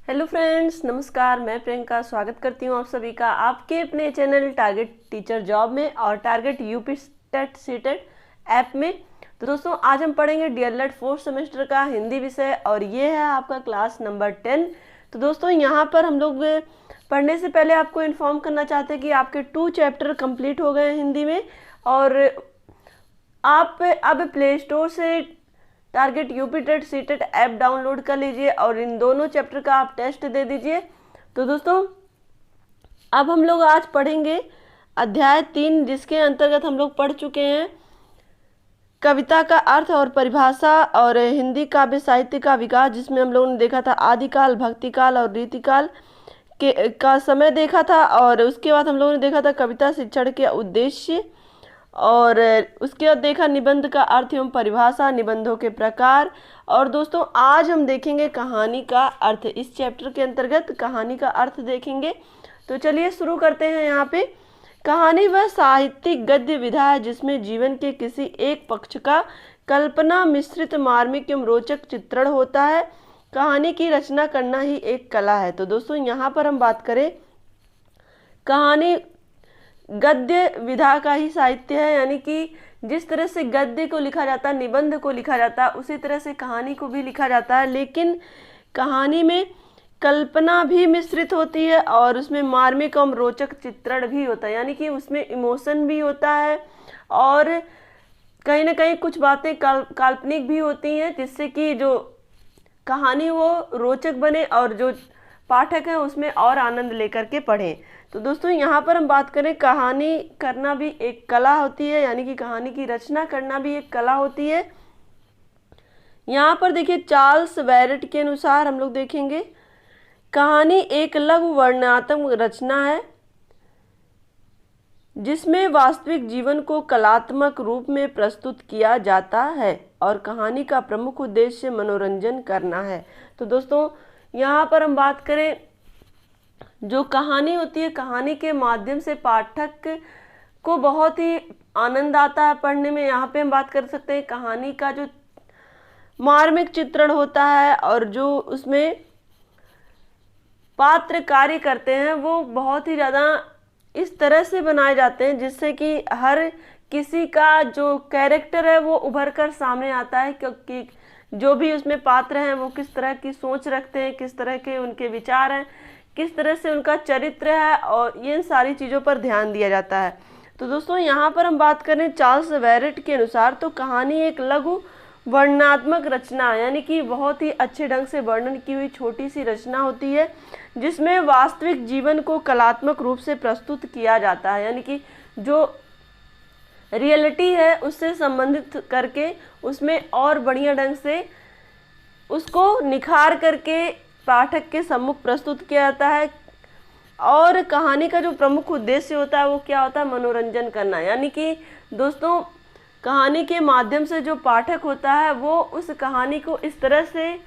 Hello friends, नमस्कार। मैं प्रियंका स्वागत करती हूँ आप सभी का आपके अपने चैनल टारगेट टीचर जॉब में और target UP TET CTET app में। तो दोस्तों, आज हम पढ़ेंगे डीएलएड फोर्थ सेमेस्टर का हिंदी विषय और ये है आपका क्लास नंबर 10। तो दोस्तों, यहाँ पर हम लोग पढ़ने से पहले आपको इन्फॉर्म करना चाहते हैं कि आपके 2 चैप्टर कंप्लीट हो गए हैं हिंदी में और आप अब प्ले स्टोर से target UP TET CTET app download कर लीजिए और इन दोनों चैप्टर का आप टेस्ट दे दीजिए। तो दोस्तों, अब हम लोग आज पढ़ेंगे अध्याय 3, जिसके अंतर्गत हम लोग पढ़ चुके हैं कविता का अर्थ और परिभाषा और हिंदी काव्य साहित्य का विकास, जिसमें हम लोगों ने देखा था आदिकाल, भक्तिकाल और रीतिकाल का समय देखा था। और उसके बाद हम लोगों ने देखा था कविता शिक्षण के उद्देश्य और उसके बाद देखा निबंध का अर्थ एवं परिभाषा, निबंधों के प्रकार। और दोस्तों, आज हम देखेंगे कहानी का अर्थ। इस चैप्टर के अंतर्गत कहानी का अर्थ देखेंगे। तो चलिए शुरू करते हैं। यहाँ पे कहानी वह साहित्यिक गद्य विधा है जिसमें जीवन के किसी एक पक्ष का कल्पना मिश्रित मार्मिक एवं रोचक चित्रण होता है। कहानी की रचना करना ही एक कला है। तो दोस्तों, यहाँ पर हम बात करें, कहानी गद्य विधा का ही साहित्य है, यानी कि जिस तरह से गद्य को लिखा जाता है, निबंध को लिखा जाता है, उसी तरह से कहानी को भी लिखा जाता है। लेकिन कहानी में कल्पना भी मिश्रित होती है और उसमें मार्मिक एवं रोचक चित्रण भी होता है, यानी कि उसमें इमोशन भी होता है और कहीं ना कहीं कुछ बातें काल्पनिक भी होती हैं, जिससे कि जो कहानी वो रोचक बने और जो पाठक हैं उसमें और आनंद लेकर के पढ़ें। तो दोस्तों, यहाँ पर हम बात करें, कहानी करना भी एक कला होती है, यानी कि कहानी की रचना करना भी एक कला होती है। यहाँ पर देखिए, चार्ल्स बैरेट के अनुसार हम लोग देखेंगे, कहानी एक लघु वर्णनात्मक रचना है जिसमें वास्तविक जीवन को कलात्मक रूप में प्रस्तुत किया जाता है और कहानी का प्रमुख उद्देश्य मनोरंजन करना है। तो दोस्तों, यहाँ पर हम बात करें, जो कहानी होती है, कहानी के माध्यम से पाठक को बहुत ही आनंद आता है पढ़ने में। यहाँ पे हम बात कर सकते हैं कहानी का जो मार्मिक चित्रण होता है और जो उसमें पात्र कार्य करते हैं वो बहुत ही ज़्यादा इस तरह से बनाए जाते हैं जिससे कि हर किसी का जो कैरेक्टर है वो उभर कर सामने आता है, क्योंकि जो भी उसमें पात्र हैं वो किस तरह की सोच रखते हैं, किस तरह के उनके विचार हैं, किस तरह से उनका चरित्र है, और ये सारी चीज़ों पर ध्यान दिया जाता है। तो दोस्तों, यहाँ पर हम बात करें चार्ल्स बैरेट के अनुसार, तो कहानी एक लघु वर्णनात्मक रचना, यानी कि बहुत ही अच्छे ढंग से वर्णन की हुई छोटी सी रचना होती है जिसमें वास्तविक जीवन को कलात्मक रूप से प्रस्तुत किया जाता है, यानी कि जो रियलिटी है उससे संबंधित करके उसमें और बढ़िया ढंग से उसको निखार करके पाठक के सम्मुख प्रस्तुत किया जाता है। और कहानी का जो प्रमुख उद्देश्य होता है वो क्या होता है? मनोरंजन करना। यानी कि दोस्तों, कहानी के माध्यम से जो पाठक होता है वो उस कहानी को इस तरह से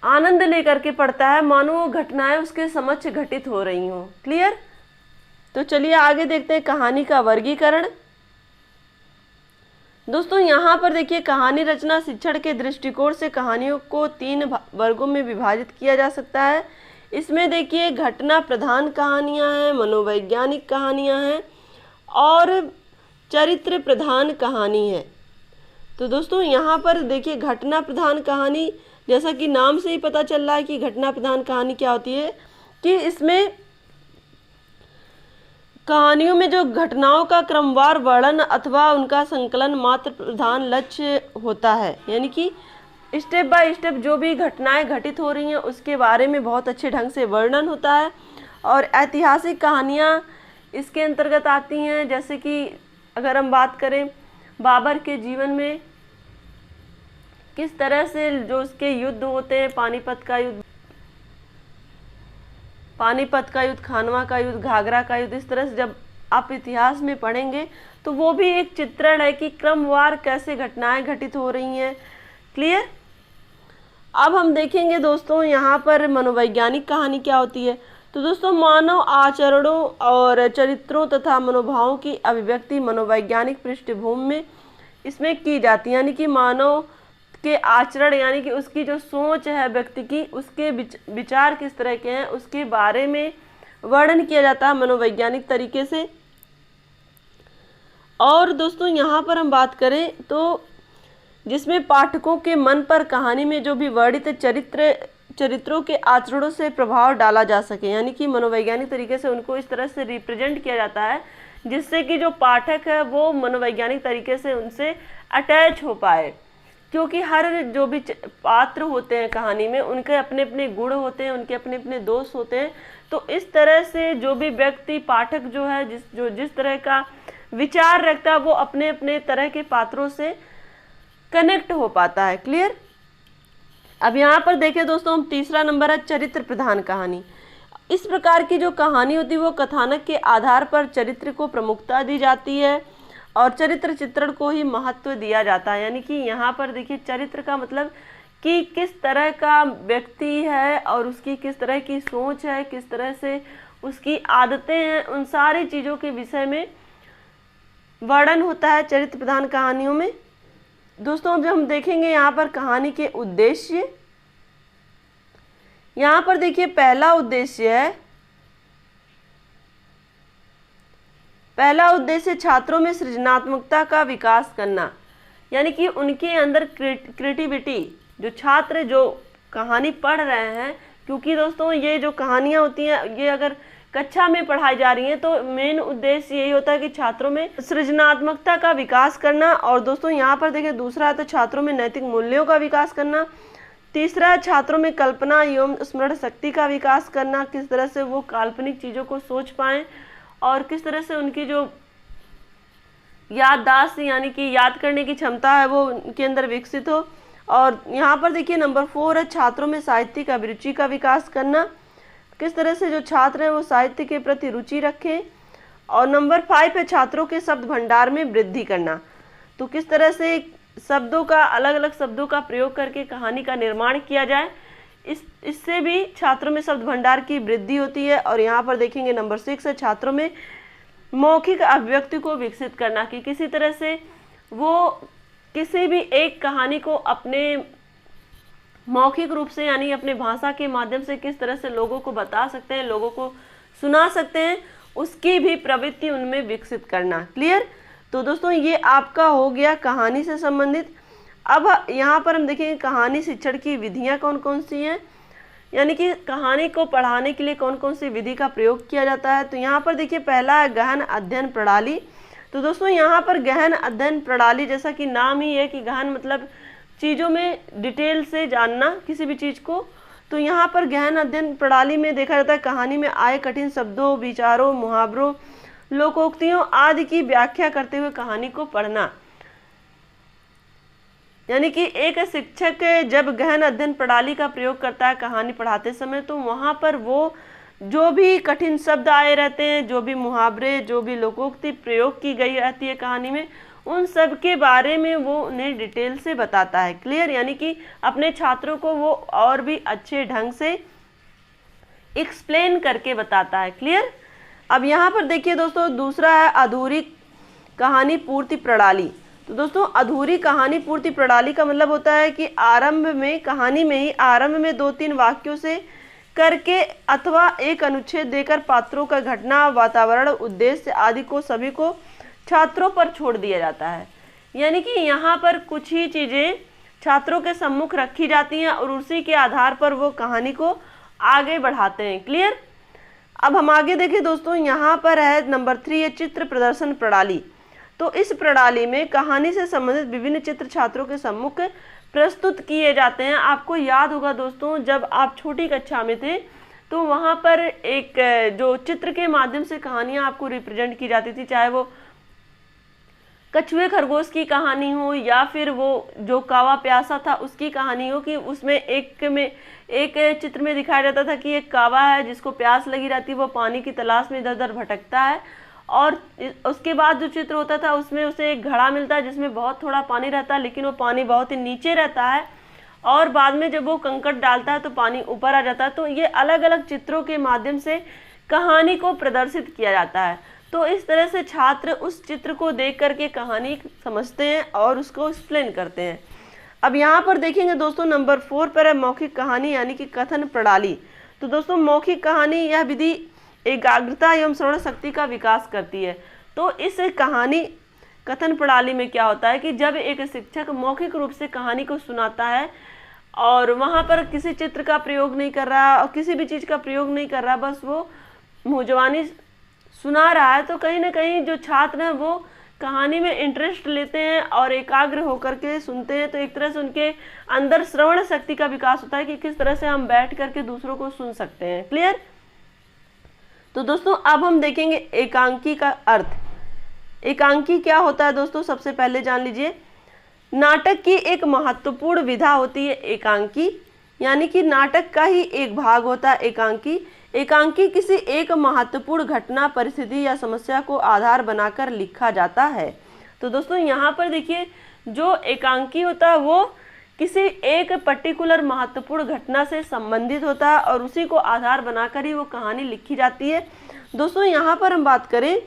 आनंद लेकर के पढ़ता है मानो वो घटनाएं उसके समक्ष घटित हो रही हों। क्लियर? तो चलिए आगे देखते हैं कहानी का वर्गीकरण। दोस्तों, यहाँ पर देखिए, कहानी रचना शिक्षण के दृष्टिकोण से कहानियों को 3 वर्गों में विभाजित किया जा सकता है। इसमें देखिए, घटना प्रधान कहानियाँ हैं, मनोवैज्ञानिक कहानियाँ हैं और चरित्र प्रधान कहानी है। तो दोस्तों, यहाँ पर देखिए, घटना प्रधान कहानी, जैसा कि नाम से ही पता चल रहा है कि घटना प्रधान कहानी क्या होती है, कि इसमें कहानियों में जो घटनाओं का क्रमवार वर्णन अथवा उनका संकलन मात्र प्रधान लक्ष्य होता है, यानी कि स्टेप बाय स्टेप जो भी घटनाएं घटित हो रही हैं उसके बारे में बहुत अच्छे ढंग से वर्णन होता है। और ऐतिहासिक कहानियां इसके अंतर्गत आती हैं, जैसे कि अगर हम बात करें बाबर के जीवन में किस तरह से जो उसके युद्ध होते हैं, पानीपत का युद्ध, खानवा का युद्ध, घाघरा का युद्ध, इस तरह से जब आप इतिहास में पढ़ेंगे तो वो भी एक चित्रण है कि क्रमवार कैसे घटनाएं घटित हो रही हैं। क्लियर? अब हम देखेंगे दोस्तों, यहाँ पर मनोवैज्ञानिक कहानी क्या होती है। तो दोस्तों, मानव आचरणों और चरित्रों तथा मनोभावों की अभिव्यक्ति मनोवैज्ञानिक पृष्ठभूमि में इसमें की जाती है, यानी कि मानव उसके आचरण यानी कि उसकी जो सोच है व्यक्ति की, उसके विचार किस तरह के हैं, उसके बारे में वर्णन किया जाता है मनोवैज्ञानिक तरीके से। और दोस्तों यहाँ पर हम बात करें तो जिसमें पाठकों के मन पर कहानी में जो भी वर्णित चरित्रों के आचरणों से प्रभाव डाला जा सके, यानी कि मनोवैज्ञानिक तरीके से उनको इस तरह से रिप्रेजेंट किया जाता है जिससे कि जो पाठक है वो मनोवैज्ञानिक तरीके से उनसे अटैच हो पाए, क्योंकि हर जो भी पात्र होते हैं कहानी में उनके अपने अपने गुण होते हैं, उनके अपने अपने दोष होते हैं। तो इस तरह से जो भी व्यक्ति पाठक जो है जिस तरह का विचार रखता है वो अपने अपने तरह के पात्रों से कनेक्ट हो पाता है। क्लियर। अब यहाँ पर देखें दोस्तों, हम तीसरा नंबर है चरित्र प्रधान कहानी। इस प्रकार की जो कहानी होती है वो कथानक के आधार पर चरित्र को प्रमुखता दी जाती है और चरित्र चित्रण को ही महत्व दिया जाता है। यानी कि यहाँ पर देखिए चरित्र का मतलब कि किस तरह का व्यक्ति है और उसकी किस तरह की सोच है, किस तरह से उसकी आदतें हैं, उन सारी चीज़ों के विषय में वर्णन होता है चरित्र प्रधान कहानियों में। दोस्तों अब जब हम देखेंगे यहाँ पर कहानी के उद्देश्य, यहाँ पर देखिए पहला उद्देश्य छात्रों में सृजनात्मकता का विकास करना, यानी कि उनके अंदर क्रिएटिविटी, जो छात्र जो कहानी पढ़ रहे हैं, क्योंकि दोस्तों ये जो कहानियाँ होती हैं ये अगर कक्षा में पढ़ाई जा रही हैं तो मेन उद्देश्य यही होता है कि छात्रों में सृजनात्मकता का विकास करना। और दोस्तों यहाँ पर देखिए दूसरा है तो छात्रों में नैतिक मूल्यों का विकास करना। तीसरा है छात्रों में कल्पना एवं स्मरण शक्ति का विकास करना, किस तरह से वो काल्पनिक चीज़ों को सोच पाएं और किस तरह से उनकी जो याददाश्त यानी कि याद करने की क्षमता है वो उनके अंदर विकसित हो। और यहाँ पर देखिए नंबर 4 है छात्रों में साहित्यिक अभिरुचि का विकास करना, किस तरह से जो छात्र हैं वो साहित्य के प्रति रुचि रखें। और नंबर 5 है छात्रों के शब्द भंडार में वृद्धि करना, तो किस तरह से शब्दों का अलग अलग शब्दों का प्रयोग करके कहानी का निर्माण किया जाए, इससे भी छात्रों में शब्द भंडार की वृद्धि होती है। और यहाँ पर देखेंगे नंबर 6 है छात्रों में मौखिक अभिव्यक्ति को विकसित करना, कि किसी तरह से वो किसी भी एक कहानी को अपने मौखिक रूप से यानी अपने भाषा के माध्यम से किस तरह से लोगों को बता सकते हैं, लोगों को सुना सकते हैं, उसकी भी प्रवृत्ति उनमें विकसित करना। क्लियर। तो दोस्तों ये आपका हो गया कहानी से संबंधित। अब यहाँ पर हम देखेंगे कहानी शिक्षण की विधियाँ कौन कौन सी हैं, यानी कि कहानी को पढ़ाने के लिए कौन कौन सी विधि का प्रयोग किया जाता है। तो यहाँ पर देखिए पहला है गहन अध्ययन प्रणाली। तो दोस्तों यहाँ पर गहन अध्ययन प्रणाली, जैसा कि नाम ही है कि गहन मतलब चीज़ों में डिटेल से जानना किसी भी चीज़ को, तो यहाँ पर गहन अध्ययन प्रणाली में देखा जाता है कहानी में आए कठिन शब्दों, विचारों, मुहावरों, लोकोक्तियों आदि की व्याख्या करते हुए कहानी को पढ़ना। यानी कि एक शिक्षक जब गहन अध्ययन प्रणाली का प्रयोग करता है कहानी पढ़ाते समय, तो वहाँ पर वो जो भी कठिन शब्द आए रहते हैं, जो भी मुहावरे, जो भी लोकोक्ति प्रयोग की गई रहती है कहानी में, उन सब के बारे में वो उन्हें डिटेल से बताता है। क्लियर। यानी कि अपने छात्रों को वो और भी अच्छे ढंग से एक्सप्लेन करके बताता है। क्लियर। अब यहाँ पर देखिए दोस्तों दूसरा है अधूरी कहानी पूर्ति प्रणाली। तो दोस्तों अधूरी कहानी पूर्ति प्रणाली का मतलब होता है कि आरंभ में कहानी में ही आरंभ में 2-3 वाक्यों से करके अथवा एक अनुच्छेद देकर पात्रों का घटना, वातावरण, उद्देश्य आदि को सभी को छात्रों पर छोड़ दिया जाता है। यानी कि यहाँ पर कुछ ही चीज़ें छात्रों के सम्मुख रखी जाती हैं और उसी के आधार पर वो कहानी को आगे बढ़ाते हैं। क्लियर। अब हम आगे देखें दोस्तों, यहाँ पर है नंबर 3 है चित्र प्रदर्शन प्रणाली। तो इस प्रणाली में कहानी से संबंधित विभिन्न चित्र छात्रों के सम्मुख प्रस्तुत किए जाते हैं। आपको याद होगा दोस्तों जब आप छोटी कक्षा में थे तो वहाँ पर एक जो चित्र के माध्यम से कहानियाँ आपको रिप्रेजेंट की जाती थी, चाहे वो कछुए खरगोश की कहानी हो या फिर वो जो कावा प्यासा था उसकी कहानी हो, कि उसमें एक चित्र में दिखाया जाता था कि एक कावा है जिसको प्यास लगी रहती है, वो पानी की तलाश में इधर उधर भटकता है, और उसके बाद जो चित्र होता था उसमें उसे एक घड़ा मिलता है जिसमें बहुत थोड़ा पानी रहता है, लेकिन वो पानी बहुत ही नीचे रहता है, और बाद में जब वो कंकड़ डालता है तो पानी ऊपर आ जाता है। तो ये अलग अलग चित्रों के माध्यम से कहानी को प्रदर्शित किया जाता है। तो इस तरह से छात्र उस चित्र को देख करके कहानी समझते हैं और उसको एक्सप्लेन करते हैं। अब यहाँ पर देखेंगे दोस्तों नंबर 4 पर है मौखिक कहानी यानी कि कथन प्रणाली। तो दोस्तों मौखिक कहानी यह विधि एकाग्रता एवं श्रवण शक्ति का विकास करती है। तो इस कहानी कथन प्रणाली में क्या होता है कि जब एक शिक्षक मौखिक रूप से कहानी को सुनाता है और वहाँ पर किसी चित्र का प्रयोग नहीं कर रहा और किसी भी चीज़ का प्रयोग नहीं कर रहा, बस वो मुँहज़बानी सुना रहा है, तो कहीं ना कहीं जो छात्र हैं वो कहानी में इंटरेस्ट लेते हैं और एकाग्र होकर के सुनते हैं। तो एक तरह से उनके अंदर श्रवण शक्ति का विकास होता है कि किस तरह से हम बैठ करके दूसरों को सुन सकते हैं। क्लियर। तो दोस्तों अब हम देखेंगे एकांकी का अर्थ। एकांकी क्या होता है दोस्तों, सबसे पहले जान लीजिए। नाटक की एक महत्वपूर्ण विधा होती है एकांकी, यानी कि नाटक का ही एक भाग होता है एकांकी। एकांकी किसी एक महत्वपूर्ण घटना, परिस्थिति या समस्या को आधार बनाकर लिखा जाता है। तो दोस्तों यहाँ पर देखिए, जो एकांकी होता है वो किसी एक पर्टिकुलर महत्वपूर्ण घटना से संबंधित होता है और उसी को आधार बनाकर ही वो कहानी लिखी जाती है। दोस्तों यहाँ पर हम बात करें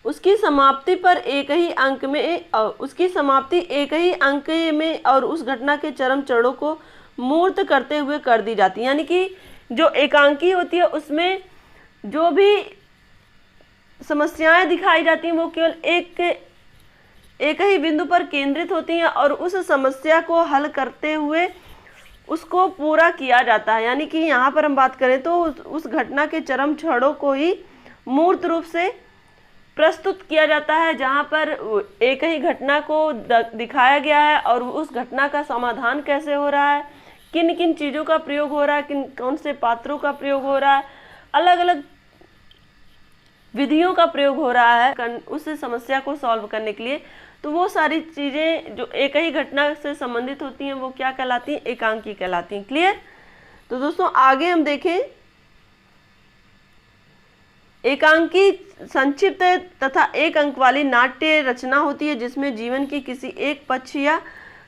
उसकी समाप्ति पर एक ही अंक में, उसकी समाप्ति एक ही अंक में और उस घटना के चरम चरणों को मूर्त करते हुए कर दी जाती है। यानी कि जो एकांकी होती है उसमें जो भी समस्याएं दिखाई जाती हैं वो केवल एक ही बिंदु पर केंद्रित होती हैं और उस समस्या को हल करते हुए उसको पूरा किया जाता है। यानी कि यहाँ पर हम बात करें तो उस घटना के चरम क्षणों को ही मूर्त रूप से प्रस्तुत किया जाता है, जहाँ पर एक ही घटना को दिखाया गया है और उस घटना का समाधान कैसे हो रहा है, किन किन चीज़ों का प्रयोग हो रहा है, कौन से पात्रों का प्रयोग हो रहा है, अलग अलग विधियों का प्रयोग हो रहा है उस समस्या को सॉल्व करने के लिए। तो वो सारी चीज़ें जो एक ही घटना से संबंधित होती हैं वो क्या कहलाती हैं, एकांकी कहलाती हैं। क्लियर। तो दोस्तों आगे हम देखें, एकांकी संक्षिप्त तथा एक अंक वाली नाट्य रचना होती है जिसमें जीवन की किसी एक पक्ष या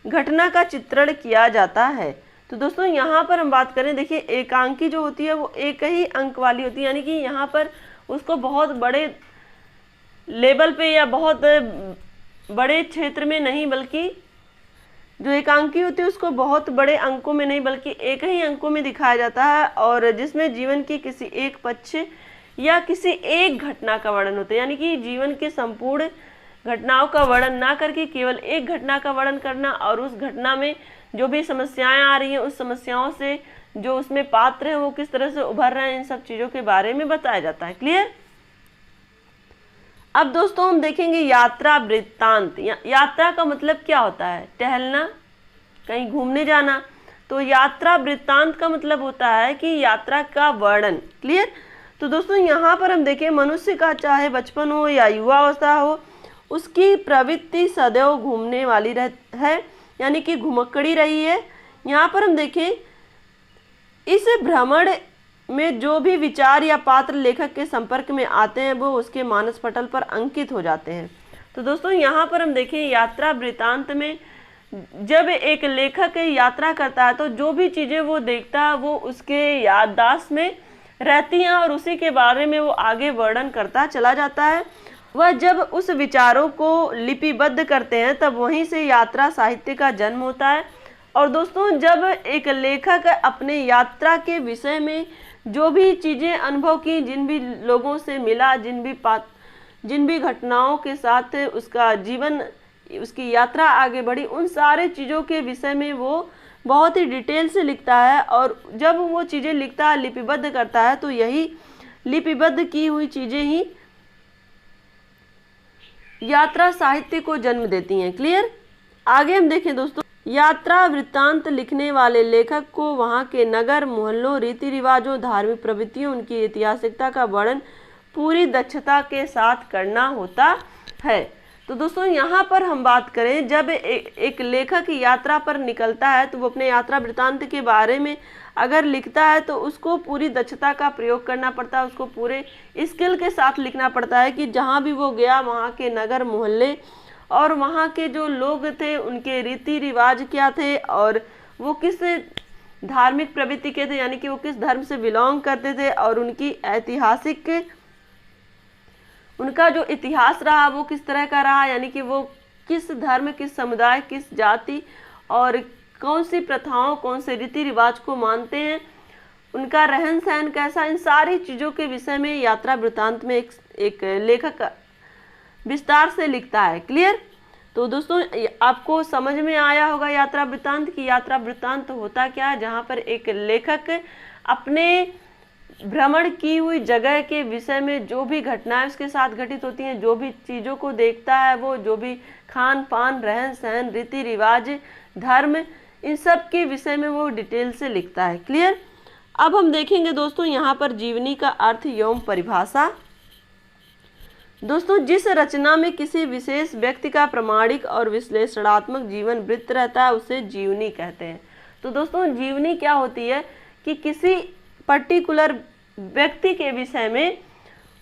घटना का चित्रण किया जाता है। तो दोस्तों यहाँ पर हम बात करें, देखिए एकांकी जो होती है वो एक ही अंक वाली होती है, यानी कि यहाँ पर उसको बहुत बड़े लेवल पे या बहुत बड़े क्षेत्र में नहीं, बल्कि जो एकांकी होती है उसको बहुत बड़े अंकों में नहीं बल्कि एक ही अंकों में दिखाया जाता है और जिसमें जीवन की किसी एक पक्ष या किसी एक घटना का वर्णन होता है। यानी कि जीवन के संपूर्ण घटनाओं का वर्णन ना करके केवल एक घटना का वर्णन करना और उस घटना में जो भी समस्याएं आ रही हैं उस समस्याओं से जो उसमें पात्र हैं वो किस तरह से उभर रहे हैं, इन सब चीज़ों के बारे में बताया जाता है। क्लियर। अब दोस्तों हम देखेंगे यात्रा वृत्तांत। यात्रा का मतलब क्या होता है, टहलना, कहीं घूमने जाना। तो यात्रा वृत्तांत का मतलब होता है कि यात्रा का वर्णन। क्लियर। तो दोस्तों यहाँ पर हम देखें, मनुष्य का चाहे बचपन हो या युवा अवस्था हो उसकी प्रवृत्ति सदैव घूमने वाली है, यानी कि घुमक्कड़ी रही है। यहाँ पर हम देखें, इस भ्रमण में जो भी विचार या पात्र लेखक के संपर्क में आते हैं वो उसके मानस पटल पर अंकित हो जाते हैं। तो दोस्तों यहाँ पर हम देखें, यात्रा वृत्तांत में जब एक लेखक यात्रा करता है तो जो भी चीज़ें वो देखता है वो उसके याददाश्त में रहती हैं और उसी के बारे में वो आगे वर्णन करता चला जाता है। वह जब उस विचारों को लिपिबद्ध करते हैं तब वहीं से यात्रा साहित्य का जन्म होता है। और दोस्तों जब एक लेखक अपने यात्रा के विषय में जो भी चीज़ें अनुभव की, जिन भी लोगों से मिला, जिन भी घटनाओं के साथ उसका जीवन, उसकी यात्रा आगे बढ़ी, उन सारे चीज़ों के विषय में वो बहुत ही डिटेल से लिखता है। और जब वो चीज़ें लिखता है, लिपिबद्ध करता है, तो यही लिपिबद्ध की हुई चीज़ें ही यात्रा साहित्य को जन्म देती हैं। क्लियर। आगे हम देखें दोस्तों, यात्रा वृत्तांत लिखने वाले लेखक को वहाँ के नगर, मोहल्लों, रीति रिवाजों, धार्मिक प्रवृत्तियों, उनकी ऐतिहासिकता का वर्णन पूरी दक्षता के साथ करना होता है। तो दोस्तों यहाँ पर हम बात करें, जब एक लेखक यात्रा पर निकलता है तो वो अपने यात्रा वृत्तांत के बारे में अगर लिखता है तो उसको पूरी दक्षता का प्रयोग करना पड़ता है, उसको पूरे स्किल के साथ लिखना पड़ता है कि जहाँ भी वो गया वहाँ के नगर, मोहल्ले और वहाँ के जो लोग थे उनके रीति रिवाज क्या थे और वो किस धार्मिक प्रवृत्ति के थे, यानी कि वो किस धर्म से बिलोंग करते थे और उनकी उनका जो इतिहास रहा वो किस तरह का रहा, यानी कि वो किस धर्म, किस समुदाय, किस जाति और कौन सी प्रथाओं, कौन से रीति रिवाज को मानते हैं, उनका रहन सहन कैसा, इन सारी चीज़ों के विषय में यात्रा वृत्तांत में एक लेखक विस्तार से लिखता है। क्लियर? तो दोस्तों आपको समझ में आया होगा यात्रा वृत्तांत की यात्रा वृत्तांत होता क्या है, जहाँ पर एक लेखक अपने भ्रमण की हुई जगह के विषय में जो भी घटनाएं उसके साथ घटित होती हैं, जो भी चीज़ों को देखता है, वो जो भी खान पान, रहन सहन, रीति रिवाज, धर्म, इन सब के विषय में वो डिटेल से लिखता है। क्लियर? अब हम देखेंगे दोस्तों यहाँ पर जीवनी का अर्थ एवं परिभाषा। दोस्तों जिस रचना में किसी विशेष व्यक्ति का प्रामाणिक और विश्लेषणात्मक जीवन वृत्त रहता है उसे जीवनी कहते हैं। तो दोस्तों जीवनी क्या होती है कि किसी पर्टिकुलर व्यक्ति के विषय में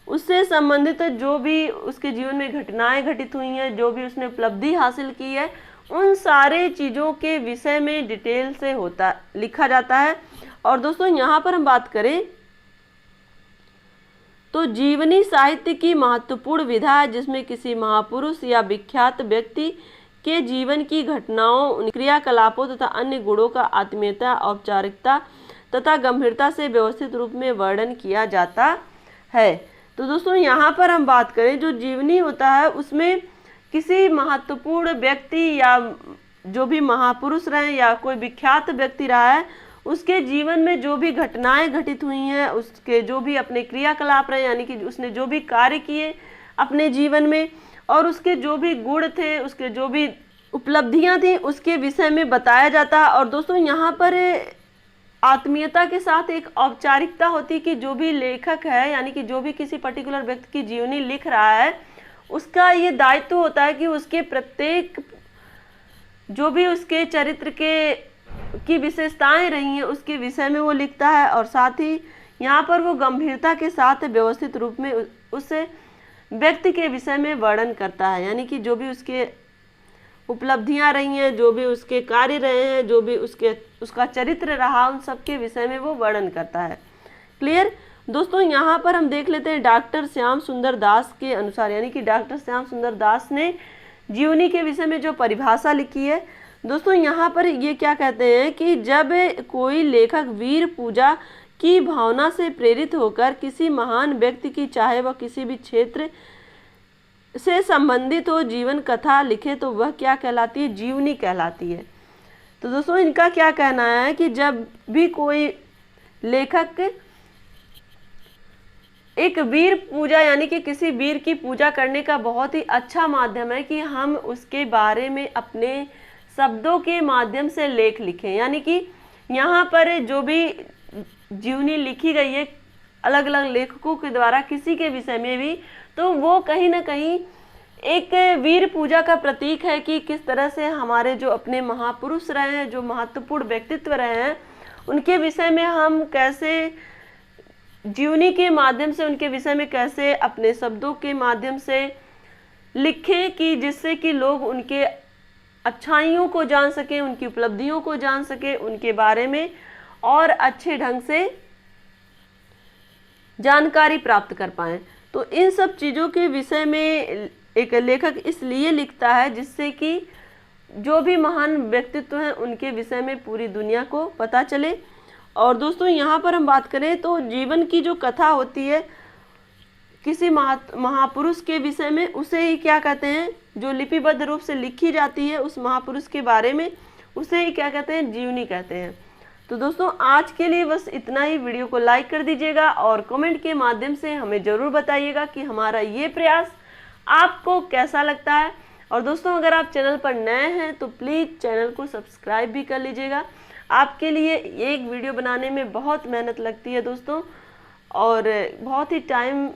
उससे संबंधित जो भी उसके जीवन में घटनाएं घटित हुई हैं, जो भी उसने उपलब्धि हासिल की है, उन सारे चीज़ों के विषय में डिटेल से लिखा जाता है। और दोस्तों यहाँ पर हम बात करें तो जीवनी साहित्य की महत्वपूर्ण विधा है जिसमें किसी महापुरुष या विख्यात व्यक्ति के जीवन की घटनाओं, उन क्रियाकलापों तथा अन्य गुणों का आत्मीयता, औपचारिकता तथा गंभीरता से व्यवस्थित रूप में वर्णन किया जाता है। तो दोस्तों यहाँ पर हम बात करें जो जीवनी होता है उसमें किसी महत्वपूर्ण व्यक्ति या जो भी महापुरुष रहे या कोई विख्यात व्यक्ति रहा है, उसके जीवन में जो भी घटनाएं घटित हुई हैं, उसके जो भी अपने क्रियाकलाप रहे, यानी कि उसने जो भी कार्य किए अपने जीवन में, और उसके जो भी गुण थे, उसके जो भी उपलब्धियां थी, उसके विषय में बताया जाता है। और दोस्तों यहाँ पर आत्मीयता के साथ एक औपचारिकता होती कि जो भी लेखक है, यानी कि जो भी किसी पर्टिकुलर व्यक्ति की जीवनी लिख रहा है, उसका ये दायित्व होता है कि उसके प्रत्येक जो भी उसके चरित्र की विशेषताएं रही हैं उसके विषय में वो लिखता है, और साथ ही यहाँ पर वो गंभीरता के साथ व्यवस्थित रूप में उस व्यक्ति के विषय में वर्णन करता है, यानी कि जो भी उसके उपलब्धियां रही हैं, जो भी उसके कार्य रहे हैं, जो भी उसका चरित्र रहा, उन सब के विषय में वो वर्णन करता है। क्लियर? दोस्तों यहाँ पर हम देख लेते हैं डॉक्टर श्याम सुंदर दास के अनुसार, यानी कि डॉक्टर श्याम सुंदर दास ने जीवनी के विषय में जो परिभाषा लिखी है, दोस्तों यहाँ पर ये क्या कहते हैं कि जब कोई लेखक वीर पूजा की भावना से प्रेरित होकर किसी महान व्यक्ति की, चाहे वह किसी भी क्षेत्र से संबंधित हो, जीवन कथा लिखे तो वह क्या कहलाती है? जीवनी कहलाती है। तो दोस्तों इनका क्या कहना है कि जब भी कोई लेखक एक वीर पूजा, यानी कि किसी वीर की पूजा करने का बहुत ही अच्छा माध्यम है कि हम उसके बारे में अपने शब्दों के माध्यम से लेख लिखें, यानी कि यहाँ पर जो भी जीवनी लिखी गई है अलग अलग लेखकों के द्वारा किसी के विषय में भी, तो वो कहीं ना कहीं एक वीर पूजा का प्रतीक है कि किस तरह से हमारे जो अपने महापुरुष रहे हैं, जो महत्वपूर्ण व्यक्तित्व रहे हैं, उनके विषय में हम कैसे जीवनी के माध्यम से उनके विषय में कैसे अपने शब्दों के माध्यम से लिखें कि जिससे कि लोग उनके अच्छाइयों को जान सकें, उनकी उपलब्धियों को जान सकें, उनके बारे में और अच्छे ढंग से जानकारी प्राप्त कर पाएं। तो इन सब चीज़ों के विषय में एक लेखक इसलिए लिखता है जिससे कि जो भी महान व्यक्तित्व हैं उनके विषय में पूरी दुनिया को पता चले। और दोस्तों यहाँ पर हम बात करें तो जीवन की जो कथा होती है किसी महापुरुष के विषय में, उसे ही क्या कहते हैं? जो लिपिबद्ध रूप से लिखी जाती है उस महापुरुष के बारे में, उसे ही क्या कहते हैं? जीवनी कहते हैं। तो दोस्तों आज के लिए बस इतना ही। वीडियो को लाइक कर दीजिएगा और कमेंट के माध्यम से हमें ज़रूर बताइएगा कि हमारा ये प्रयास आपको कैसा लगता है। और दोस्तों अगर आप चैनल पर नए हैं तो प्लीज़ चैनल को सब्सक्राइब भी कर लीजिएगा। आपके लिए एक वीडियो बनाने में बहुत मेहनत लगती है दोस्तों, और बहुत ही टाइम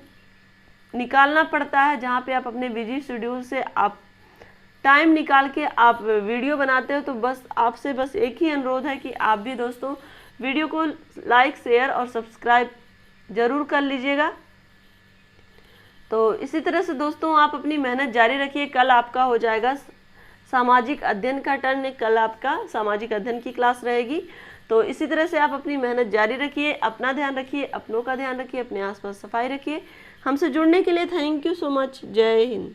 निकालना पड़ता है, जहाँ पे आप अपने बिजी शेड्यूल से आप टाइम निकाल के आप वीडियो बनाते हो। तो बस आपसे बस एक ही अनुरोध है कि आप भी दोस्तों वीडियो को लाइक, शेयर और सब्सक्राइब ज़रूर कर लीजिएगा। तो इसी तरह से दोस्तों आप अपनी मेहनत जारी रखिए। कल आपका हो जाएगा सामाजिक अध्ययन का टर्न, कल आपका सामाजिक अध्ययन की क्लास रहेगी। तो इसी तरह से आप अपनी मेहनत जारी रखिए, अपना ध्यान रखिए, अपनों का ध्यान रखिए, अपने आसपास सफाई रखिए। हमसे जुड़ने के लिए थैंक यू सो मच। जय हिंद।